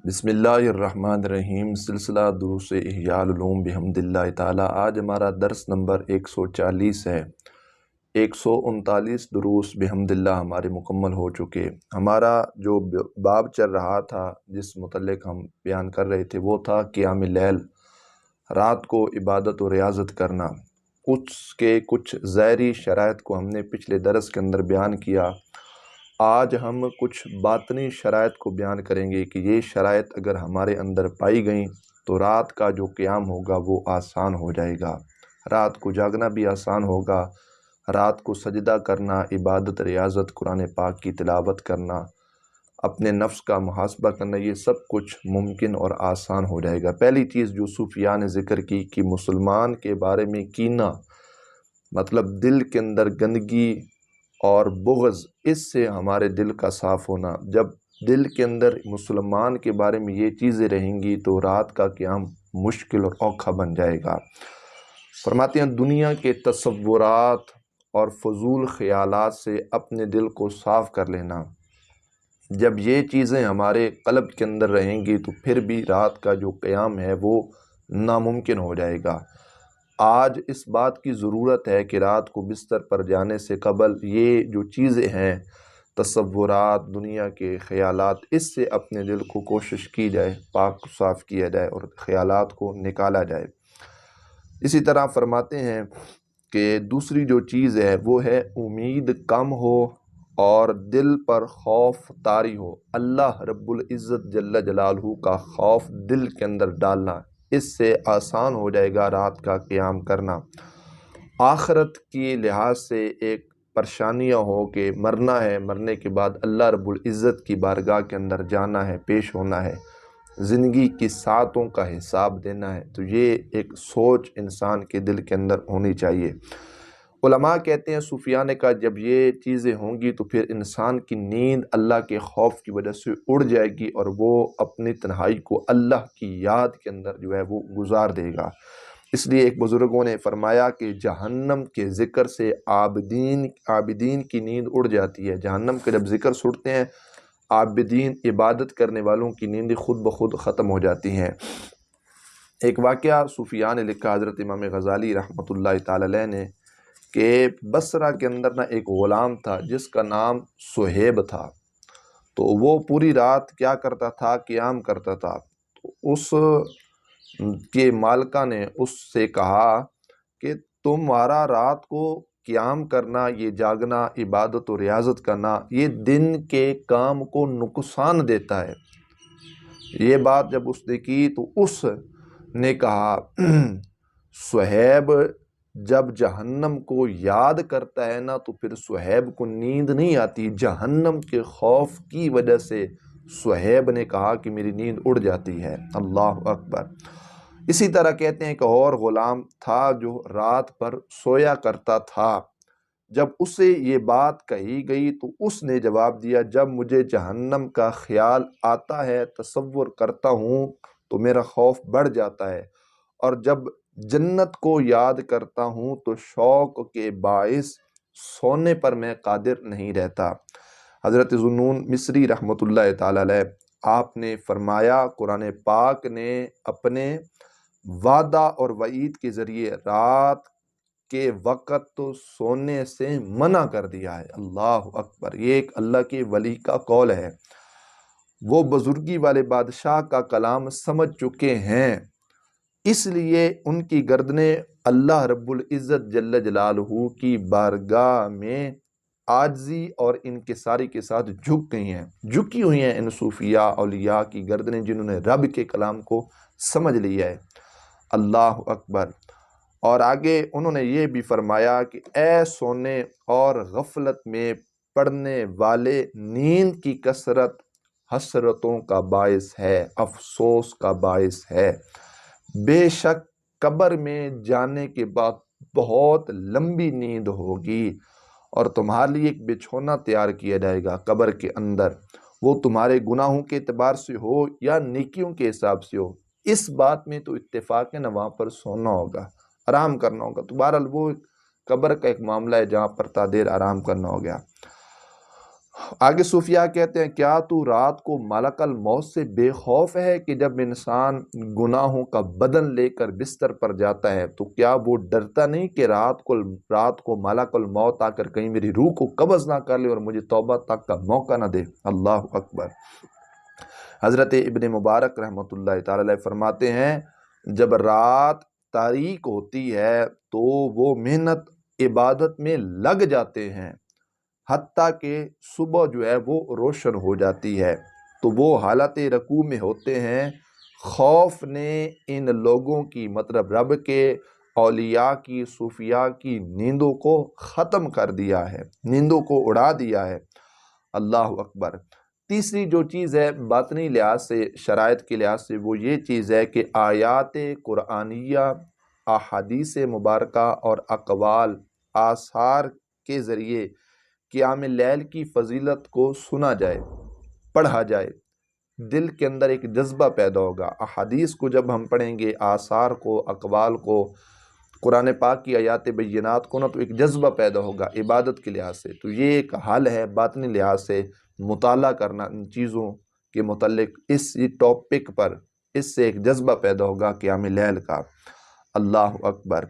بسم اللہ الرحمن الرحیم۔ سلسلہ دروس احیاء العلوم بحمد اللہ تعالیٰ۔ آج ہمارا درس نمبر 140 ہے۔ 139 دروس بحمد اللہ ہمارے مکمل ہو چکے۔ ہمارا جو باب چل رہا تھا، جس متعلق ہم بیان کر رہے تھے، وہ تھا قیام اللیل، رات کو عبادت و ریاضت کرنا۔ اس کے کچھ ظاہری شرائط کو ہم نے پچھلے درس کے اندر بیان کیا۔ آج ہم کچھ باطنی شرائط کو بیان کریں گے کہ یہ شرائط اگر ہمارے اندر پائی گئیں تو رات کا جو قیام ہوگا وہ آسان ہو جائے گا، رات کو جاگنا بھی آسان ہوگا، رات کو سجدہ کرنا، عبادت ریاضت، قرآن پاک کی تلاوت کرنا، اپنے نفس کا محاسبہ کرنا، یہ سب کچھ ممکن اور آسان ہو جائے گا۔ پہلی چیز جو صوفیاء نے ذکر کی کہ مسلمان کے بارے میں کینہ، مطلب دل کے اندر گندگی اور بغض، اس سے ہمارے دل کا صاف ہونا۔ جب دل کے اندر مسلمان کے بارے میں یہ چیزیں رہیں گی تو رات کا قیام مشکل اور اوکھا بن جائے گا۔ فرماتے ہیں دنیا کے تصورات اور فضول خیالات سے اپنے دل کو صاف کر لینا۔ جب یہ چیزیں ہمارے قلب کے اندر رہیں گی تو پھر بھی رات کا جو قیام ہے وہ ناممکن ہو جائے گا۔ آج اس بات کی ضرورت ہے کہ رات کو بستر پر جانے سے قبل یہ جو چیزیں ہیں، تصورات، دنیا کے خیالات، اس سے اپنے دل کو کوشش کی جائے، پاک صاف کیا جائے اور خیالات کو نکالا جائے۔ اسی طرح فرماتے ہیں کہ دوسری جو چیز ہے وہ ہے امید کم ہو اور دل پر خوف طاری ہو۔ اللہ رب العزت جل جلالہ کا خوف دل کے اندر ڈالنا، اس سے آسان ہو جائے گا رات کا قیام کرنا۔ آخرت کے لحاظ سے ایک پریشانیاں ہو کہ مرنا ہے، مرنے کے بعد اللہ رب العزت کی بارگاہ کے اندر جانا ہے، پیش ہونا ہے، زندگی کی ساعتوں کا حساب دینا ہے، تو یہ ایک سوچ انسان کے دل کے اندر ہونی چاہیے۔ علماء کہتے ہیں، صوفیاء نے کہا جب یہ چیزیں ہوں گی تو پھر انسان کی نیند اللہ کے خوف کی وجہ سے اڑ جائے گی اور وہ اپنی تنہائی کو اللہ کی یاد کے اندر جو ہے وہ گزار دے گا۔ اس لیے ایک بزرگوں نے فرمایا کہ جہنم کے ذکر سے عابدین کی نیند اڑ جاتی ہے۔ جہنم کے جب ذکر سنتے ہیں، عابدین، عبادت کرنے والوں کی نیند خود بخود ختم ہو جاتی ہیں۔ ایک واقعہ صوفیاء نے لکھا، حضرت امام غزالی رحمۃ اللہ تعالی علیہ نے، کہ بصرہ کے اندر ایک غلام تھا جس کا نام سہیب تھا۔ تو وہ پوری رات کیا کرتا تھا؟ قیام کرتا تھا۔ تو اس کے مالکہ نے اس سے کہا کہ تمہارا رات کو قیام کرنا، یہ جاگنا، عبادت و ریاضت کرنا، یہ دن کے کام کو نقصان دیتا ہے۔ یہ بات جب اس نے کی تو اس نے کہا سہیب جب جہنم کو یاد کرتا ہے نا تو پھر سہیب کو نیند نہیں آتی۔ جہنم کے خوف کی وجہ سے سہیب نے کہا کہ میری نیند اڑ جاتی ہے۔ اللہ اکبر۔ اسی طرح کہتے ہیں کہ اور غلام تھا جو رات پر سویا کرتا تھا۔ جب اسے یہ بات کہی گئی تو اس نے جواب دیا، جب مجھے جہنم کا خیال آتا ہے، تصور کرتا ہوں تو میرا خوف بڑھ جاتا ہے، اور جب جنت کو یاد کرتا ہوں تو شوق کے باعث سونے پر میں قادر نہیں رہتا۔ حضرت ذوالنون مصری رحمۃ اللہ تعالی علیہ، آپ نے فرمایا قرآن پاک نے اپنے وعدہ اور وعید کے ذریعے رات کے وقت تو سونے سے منع کر دیا ہے۔ اللہ اکبر۔ یہ ایک اللہ کے ولی کا قول ہے، وہ بزرگی والے بادشاہ کا کلام سمجھ چکے ہیں، اس لیے ان کی گردنیں اللہ رب العزت جل جلالہ کی بارگاہ میں عاجزی اور انکساری کے ساتھ جھک گئی ہیں، جھکی ہوئی ہیں ان صوفیاء اولیاء کی گردنیں جنہوں نے رب کے کلام کو سمجھ لیا ہے۔ اللہ اکبر۔ اور آگے انہوں نے یہ بھی فرمایا کہ اے سونے اور غفلت میں پڑنے والے، نیند کی کثرت حسرتوں کا باعث ہے، افسوس کا باعث ہے۔ بے شک قبر میں جانے کے بعد بہت لمبی نیند ہوگی اور تمہارے لیے ایک بچھونا تیار کیا جائے گا قبر کے اندر، وہ تمہارے گناہوں کے اعتبار سے ہو یا نیکیوں کے حساب سے ہو۔ اس بات میں تو اتفاق ہے نا، وہاں پر سونا ہوگا، آرام کرنا ہوگا۔ تو بہرحال وہ قبر کا ایک معاملہ ہے جہاں پر تا دیر آرام کرنا ہو گیا۔ آگے صوفیہ کہتے ہیں کیا تو رات کو ملک الموت سے بے خوف ہے کہ جب انسان گناہوں کا بدن لے کر بستر پر جاتا ہے تو کیا وہ ڈرتا نہیں کہ رات کو ملک الموت آ کر کہیں میری روح کو قبض نہ کر لے اور مجھے توبہ تک کا موقع نہ دے؟ اللہ اکبر۔ حضرت ابن مبارک رحمۃ اللہ تعالی علیہ فرماتے ہیں جب رات تاریک ہوتی ہے تو وہ محنت عبادت میں لگ جاتے ہیں حتیٰ کہ صبح جو ہے وہ روشن ہو جاتی ہے، تو وہ حالت رکوع میں ہوتے ہیں۔ خوف نے ان لوگوں کی مطلب رب کے اولیاء کی صوفیاء کی نیندوں کو ختم کر دیا ہے، نیندوں کو اڑا دیا ہے۔ اللہ اکبر۔ تیسری جو چیز ہے باطنی لحاظ سے، شرائط کے لحاظ سے، وہ یہ چیز ہے کہ آیات قرآنیہ، احادیث مبارکہ اور اقوال آثار کے ذریعے قیام اللیل کی فضیلت کو سنا جائے، پڑھا جائے، دل کے اندر ایک جذبہ پیدا ہوگا۔ احادیث کو جب ہم پڑھیں گے، آثار کو، اقوال کو، قرآن پاک کی آیات بینات کو، تو ایک جذبہ پیدا ہوگا عبادت کے لحاظ سے۔ تو یہ ایک حل ہے باطنی لحاظ سے، مطالعہ کرنا ان چیزوں کے متعلق، اس ٹاپک پر، اس سے ایک جذبہ پیدا ہوگا قیام اللیل کا۔ اللہ اکبر۔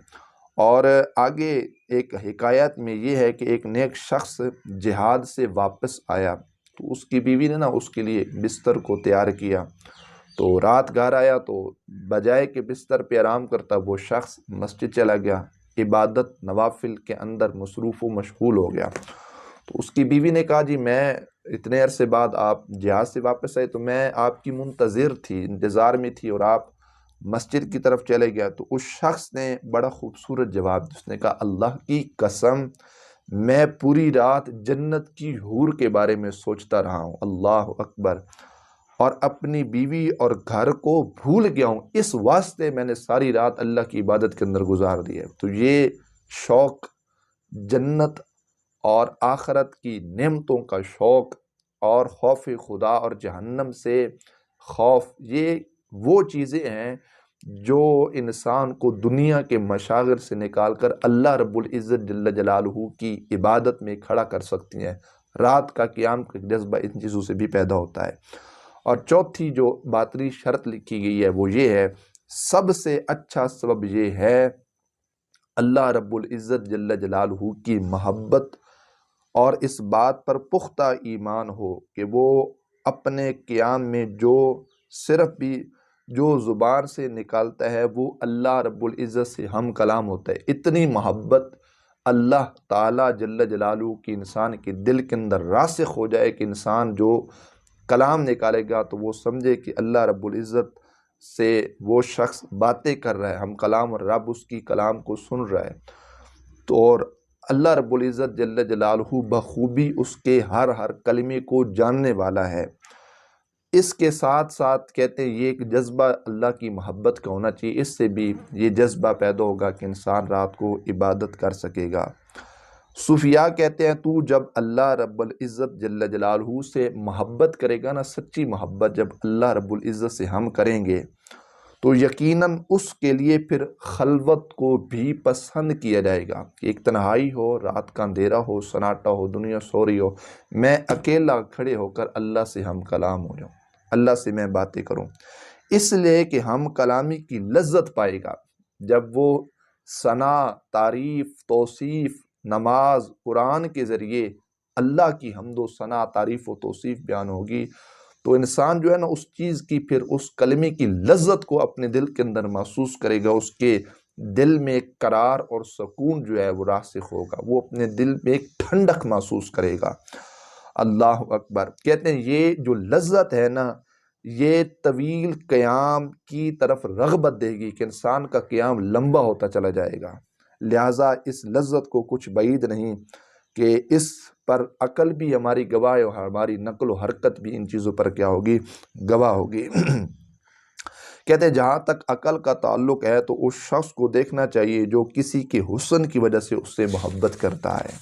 اور آگے ایک حکایت میں یہ ہے کہ ایک نیک شخص جہاد سے واپس آیا تو اس کی بیوی نے اس کے لیے بستر کو تیار کیا، تو رات گھر آیا تو بجائے کہ بستر پہ آرام کرتا وہ شخص مسجد چلا گیا، عبادت نوافل کے اندر مصروف و مشغول ہو گیا۔ تو اس کی بیوی نے کہا جی میں اتنے عرصے بعد آپ جہاد سے واپس آئے تو میں آپ کی منتظر تھی، انتظار میں تھی، اور آپ مسجد کی طرف چلے گیا۔ تو اس شخص نے بڑا خوبصورت جواب دیا، اس نے کہا اللہ کی قسم میں پوری رات جنت کی حور کے بارے میں سوچتا رہا ہوں، اللہ اکبر، اور اپنی بیوی اور گھر کو بھول گیا ہوں، اس واسطے میں نے ساری رات اللہ کی عبادت کے اندر گزار دی ہے۔ تو یہ شوق جنت اور آخرت کی نعمتوں کا شوق اور خوف خدا اور جہنم سے خوف، یہ وہ چیزیں ہیں جو انسان کو دنیا کے مشاغل سے نکال کر اللہ رب العزت جل جلالہ کی عبادت میں کھڑا کر سکتی ہیں۔ رات کا قیام کا جذبہ ان چیزوں سے بھی پیدا ہوتا ہے۔ اور چوتھی جو باطنی شرط لکھی گئی ہے وہ یہ ہے، سب سے اچھا سبب یہ ہے اللہ رب العزت جل جلالہ کی محبت، اور اس بات پر پختہ ایمان ہو کہ وہ اپنے قیام میں جو صرف بھی جو زبان سے نکالتا ہے وہ اللہ رب العزت سے ہم کلام ہوتا ہے۔ اتنی محبت اللہ تعالیٰ جل جلالہ کی انسان کے دل کے اندر راسخ ہو جائے کہ انسان جو کلام نکالے گا تو وہ سمجھے کہ اللہ رب العزت سے وہ شخص باتیں کر رہا ہے، ہم کلام، اور رب اس کی کلام کو سن رہا ہے۔ تو اور اللہ رب العزت جل جلالہ بخوبی اس کے ہر کلمے کو جاننے والا ہے۔ اس کے ساتھ ساتھ کہتے ہیں یہ ایک جذبہ اللہ کی محبت کا ہونا چاہیے، اس سے بھی یہ جذبہ پیدا ہوگا کہ انسان رات کو عبادت کر سکے گا۔ صوفیاء کہتے ہیں تو جب اللہ رب العزت جل جلالہ سے محبت کرے گا نا، سچی محبت جب اللہ رب العزت سے ہم کریں گے تو یقیناً اس کے لیے پھر خلوت کو بھی پسند کیا جائے گا کہ ایک تنہائی ہو، رات کا اندھیرا ہو، سناٹا ہو، دنیا سو رہی ہو، میں اکیلا کھڑے ہو کر اللہ سے ہم کلام ہو جاؤں، اللہ سے میں باتیں کروں، اس لیے کہ ہم کلامی کی لذت پائے گا جب وہ ثنا، تعریف، توصیف، نماز، قرآن کے ذریعے اللہ کی حمد و ثنا، تعریف و توصیف بیان ہوگی، تو انسان جو ہے نا اس چیز کی پھر اس کلمے کی لذت کو اپنے دل کے اندر محسوس کرے گا، اس کے دل میں ایک قرار اور سکون جو ہے وہ راسخ ہوگا، وہ اپنے دل میں ایک ٹھنڈک محسوس کرے گا۔ اللہ اکبر۔ کہتے ہیں یہ جو لذت ہے نا یہ طویل قیام کی طرف رغبت دے گی کہ انسان کا قیام لمبا ہوتا چلا جائے گا، لہٰذا اس لذت کو کچھ بعید نہیں کہ اس پر عقل بھی ہماری گواہ ہے اور ہماری نقل و حرکت بھی ان چیزوں پر کیا ہوگی؟ گواہ ہوگی۔ کہتے ہیں جہاں تک عقل کا تعلق ہے تو اس شخص کو دیکھنا چاہیے جو کسی کے حسن کی وجہ سے اس سے محبت کرتا ہے،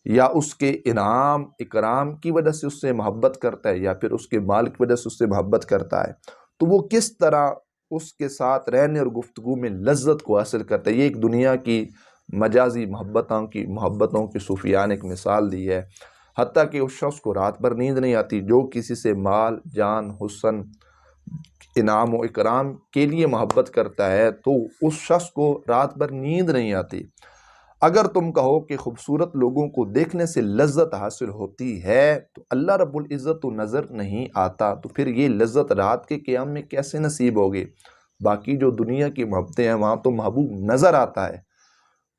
یا اس کے انعام اکرام کی وجہ سے اس سے محبت کرتا ہے، یا پھر اس کے مال کی وجہ سے اس سے محبت کرتا ہے، تو وہ کس طرح اس کے ساتھ رہنے اور گفتگو میں لذت کو حاصل کرتا ہے۔ یہ ایک دنیا کی مجازی محبتوں کی صوفیاء نے ایک مثال دی ہے۔ حتیٰ کہ اس شخص کو رات بھر نیند نہیں آتی جو کسی سے مال، جان، حسن، انعام و اکرام کے لیے محبت کرتا ہے تو اس شخص کو رات بھر نیند نہیں آتی۔ اگر تم کہو کہ خوبصورت لوگوں کو دیکھنے سے لذت حاصل ہوتی ہے تو اللہ رب العزت تو نظر نہیں آتا، تو پھر یہ لذت رات کے قیام میں کیسے نصیب ہوگی؟ باقی جو دنیا کی محبتیں ہیں وہاں تو محبوب نظر آتا ہے۔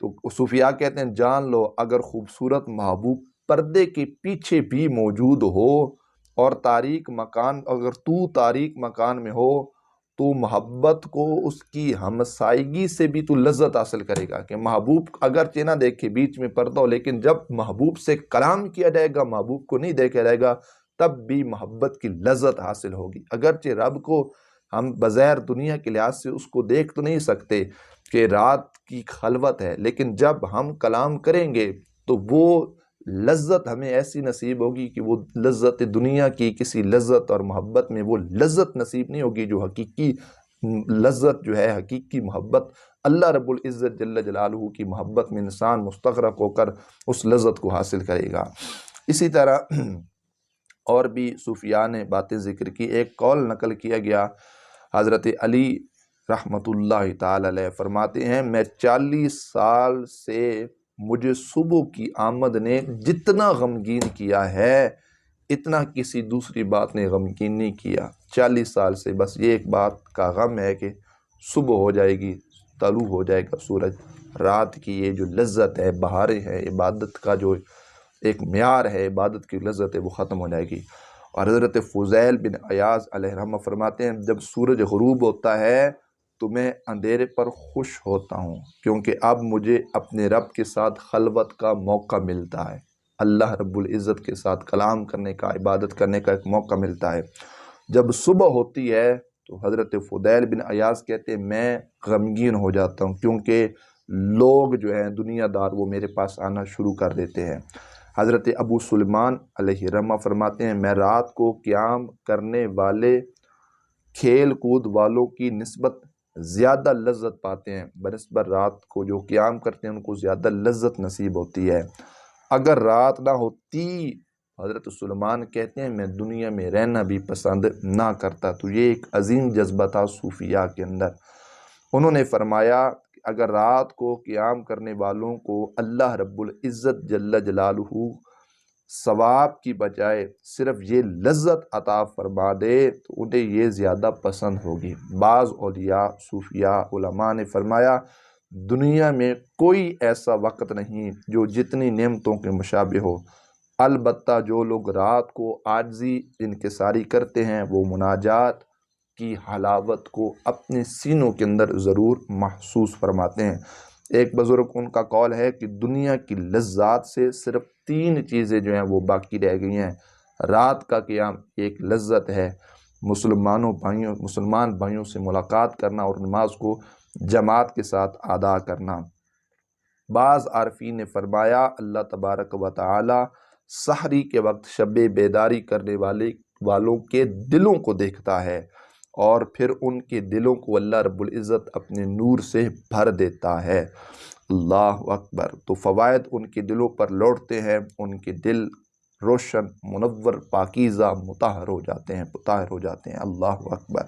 تو صوفیاء کہتے ہیں جان لو اگر خوبصورت محبوب پردے کے پیچھے بھی موجود ہو اور تاریک مکان، اگر تو تاریک مکان میں ہو تو محبت کو اس کی ہمسائیگی سے بھی تو لذت حاصل کرے گا کہ محبوب اگرچہ نہ دیکھے بیچ میں پردہ ہو، لیکن جب محبوب سے کلام کیا جائے گا، محبوب کو نہیں دیکھا جائے گا، تب بھی محبت کی لذت حاصل ہوگی۔ اگرچہ رب کو ہم بظاہر دنیا کے لحاظ سے اس کو دیکھ تو نہیں سکتے کہ رات کی خلوت ہے، لیکن جب ہم کلام کریں گے تو وہ لذت ہمیں ایسی نصیب ہوگی کہ وہ لذت دنیا کی کسی لذت اور محبت میں وہ لذت نصیب نہیں ہوگی جو حقیقی لذت جو ہے، حقیقی محبت اللہ رب العزت جل جلالہ کی محبت میں انسان مستغرق ہو کر اس لذت کو حاصل کرے گا۔ اسی طرح اور بھی صوفیاء نے باتیں ذکر کی۔ ایک قول نقل کیا گیا، حضرت علی رحمۃ اللہ تعالی علیہ فرماتے ہیں میں 40 سال سے مجھے صبح کی آمد نے جتنا غمگین کیا ہے اتنا کسی دوسری بات نے غمگین نہیں کیا۔ 40 سال سے بس یہ ایک بات کا غم ہے کہ صبح ہو جائے گی، طلوع ہو جائے گا سورج، رات کی یہ جو لذت ہے، بہاریں ہے، عبادت کا جو ایک معیار ہے، عبادت کی لذت ہے، وہ ختم ہو جائے گی۔ اور حضرت فضیل بن عیاض علیہ رحمہ فرماتے ہیں جب سورج غروب ہوتا ہے تو میں اندھیرے پر خوش ہوتا ہوں کیونکہ اب مجھے اپنے رب کے ساتھ خلوت کا موقع ملتا ہے، اللہ رب العزت کے ساتھ کلام کرنے کا، عبادت کرنے کا ایک موقع ملتا ہے۔ جب صبح ہوتی ہے تو حضرت فضیل بن عیاض کہتے ہیں میں غمگین ہو جاتا ہوں کیونکہ لوگ جو ہیں دنیا دار وہ میرے پاس آنا شروع کر دیتے ہیں۔ حضرت ابو سلیمان علیہ رحمہ فرماتے ہیں میں رات کو قیام کرنے والے کھیل کود والوں کی نسبت زیادہ لذت پاتے ہیں، بنسبت رات کو جو قیام کرتے ہیں ان کو زیادہ لذت نصیب ہوتی ہے۔ اگر رات نہ ہوتی، حضرت سلیمان کہتے ہیں میں دنیا میں رہنا بھی پسند نہ کرتا۔ تو یہ ایک عظیم جذبہ تھا صوفیاء کے اندر۔ انہوں نے فرمایا اگر رات کو قیام کرنے والوں کو اللہ رب العزت جل جلالہ ثواب کی بجائے صرف یہ لذت عطا فرما دے تو انہیں یہ زیادہ پسند ہوگی۔ بعض اولیاء، صوفیاء، علماء نے فرمایا دنیا میں کوئی ایسا وقت نہیں جو جتنی نعمتوں کے مشابہ ہو، البتہ جو لوگ رات کو عاجزی انکساری کرتے ہیں وہ مناجات کی حلاوت کو اپنے سینوں کے اندر ضرور محسوس فرماتے ہیں۔ ایک بزرگ ان کا قول ہے کہ دنیا کی لذات سے صرف 3 چیزیں جو ہیں وہ باقی رہ گئی ہیں۔ رات کا قیام ایک لذت ہے، مسلمان بھائیوں سے ملاقات کرنا اور نماز کو جماعت کے ساتھ ادا کرنا۔ بعض عارفین نے فرمایا اللہ تبارک و تعالی سحری کے وقت شب بیداری کرنے والوں کے دلوں کو دیکھتا ہے اور پھر ان کے دلوں کو اللہ رب العزت اپنے نور سے بھر دیتا ہے۔ اللہ اکبر۔ تو فوائد ان کے دلوں پر لوٹتے ہیں، ان کے دل روشن، منور، پاکیزہ، مطہر ہو جاتے ہیں۔ اللہ اکبر۔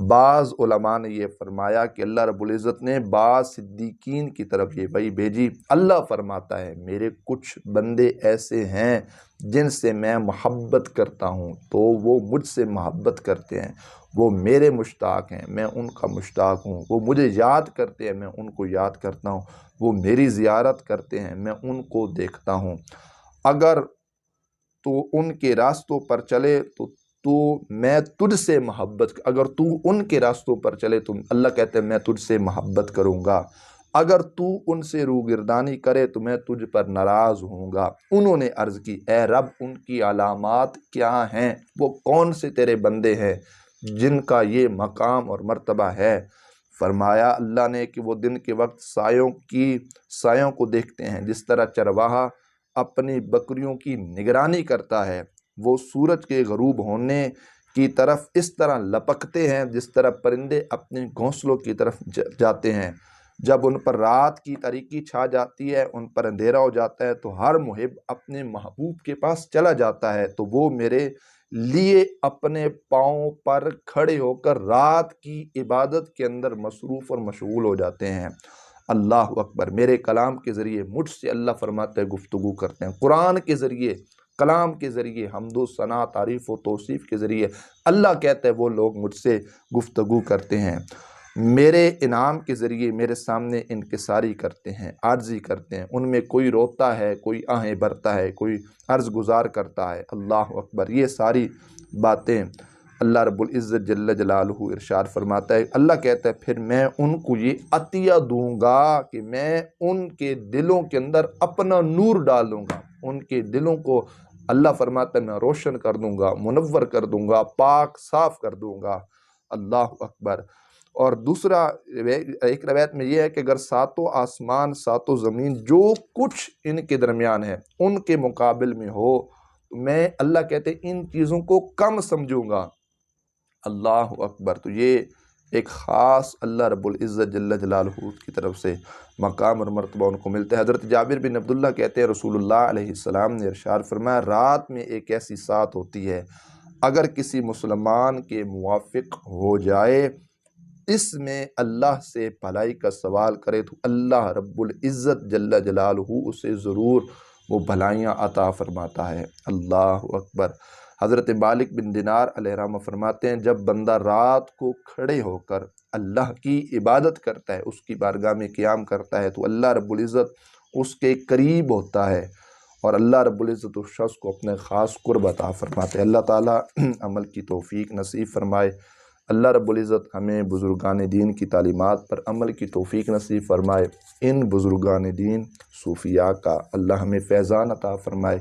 بعض علماء نے یہ فرمایا کہ اللہ رب العزت نے بعض صدیقین کی طرف یہ وحی بھیجی، اللہ فرماتا ہے میرے کچھ بندے ایسے ہیں جن سے میں محبت کرتا ہوں تو وہ مجھ سے محبت کرتے ہیں، وہ میرے مشتاق ہیں، میں ان کا مشتاق ہوں، وہ مجھے یاد کرتے ہیں، میں ان کو یاد کرتا ہوں، وہ میری زیارت کرتے ہیں، میں ان کو دیکھتا ہوں۔ اگر تو ان کے راستوں پر چلے تو میں تجھ سے محبت، اگر تو ان کے راستوں پر چلے تو اللہ کہتے ہیں میں تجھ سے محبت کروں گا، اگر تو ان سے روگردانی کرے تو میں تجھ پر ناراض ہوں گا۔ انہوں نے عرض کی اے رب ان کی علامات کیا ہیں، وہ کون سے تیرے بندے ہیں جن کا یہ مقام اور مرتبہ ہے؟ فرمایا اللہ نے کہ وہ دن کے وقت سایوں کو دیکھتے ہیں جس طرح چرواہا اپنی بکریوں کی نگرانی کرتا ہے، وہ سورج کے غروب ہونے کی طرف اس طرح لپکتے ہیں جس طرح پرندے اپنے گھونسلوں کی طرف جاتے ہیں۔ جب ان پر رات کی تاریکی چھا جاتی ہے، ان پر اندھیرا ہو جاتا ہے، تو ہر محب اپنے محبوب کے پاس چلا جاتا ہے، تو وہ میرے لیے اپنے پاؤں پر کھڑے ہو کر رات کی عبادت کے اندر مصروف اور مشغول ہو جاتے ہیں۔ اللہ اکبر۔ میرے کلام کے ذریعے مجھ سے اللہ فرماتے ہیں گفتگو کرتے ہیں، قرآن کے ذریعے، کلام کے ذریعے، حمد و ثنا، تعریف و توصیف کے ذریعے اللہ کہتے ہیں وہ لوگ مجھ سے گفتگو کرتے ہیں، میرے انعام کے ذریعے میرے سامنے انکساری کرتے ہیں، عاجزی کرتے ہیں، ان میں کوئی روتا ہے، کوئی آہیں بھرتا ہے، کوئی عرض گزار کرتا ہے۔ اللہ اکبر۔ یہ ساری باتیں اللہ رب العزت جل جلالہ ارشاد فرماتا ہے، اللہ کہتا ہے پھر میں ان کو یہ عطیہ دوں گا کہ میں ان کے دلوں کے اندر اپنا نور ڈالوں گا، ان کے دلوں کو اللہ فرماتا ہے میں روشن کر دوں گا، منور کر دوں گا، پاک صاف کر دوں گا۔ اللہ اکبر۔ اور دوسرا ایک روایت میں یہ ہے کہ اگر ساتوں آسمان ساتوں زمین جو کچھ ان کے درمیان ہے ان کے مقابل میں ہو تو میں اللہ کہتے ہیں ان چیزوں کو کم سمجھوں گا۔ اللہ اکبر۔ تو یہ ایک خاص اللہ رب العزت جل جلالہ کی طرف سے مقام اور مرتبہ ان کو ملتا ہے۔ حضرت جابر بن عبداللہ کہتے ہیں رسول اللہ علیہ السلام نے ارشاد فرمایا رات میں ایک ایسی سات ہوتی ہے اگر کسی مسلمان کے موافق ہو جائے، اس میں اللہ سے بھلائی کا سوال کرے تو اللہ رب العزت جل جلالہ اسے ضرور وہ بھلائیاں عطا فرماتا ہے۔ اللہ اکبر۔ حضرت مالک بن دینار علیہ رحمہ فرماتے ہیں جب بندہ رات کو کھڑے ہو کر اللہ کی عبادت کرتا ہے، اس کی بارگاہ میں قیام کرتا ہے تو اللہ رب العزت اس کے قریب ہوتا ہے اور اللہ رب العزت اس شخص کو اپنے خاص قرب عطا فرماتے ہیں۔ اللہ تعالیٰ عمل کی توفیق نصیب فرمائے۔ اللہ رب العزت ہمیں بزرگان دین کی تعلیمات پر عمل کی توفیق نصیب فرمائے۔ ان بزرگان دین صوفیاء کا اللہ ہمیں فیضان عطا فرمائے۔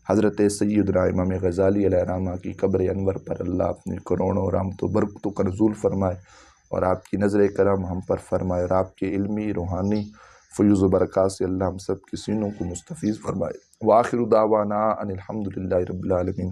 حضرت سیدنا امام غزالی علیہ رحمہ کی قبر انور پر اللہ اپنی کروڑوں رحمت و برکتوں کا نزول فرمائے اور آپ کی نظر کرم ہم پر فرمائے اور آپ کے علمی روحانی فیوز و برکات سے اللہ ہم سب کی سینوں کو مستفیض فرمائے۔ وآخر دعوانا ان الحمد للہ رب العالمین۔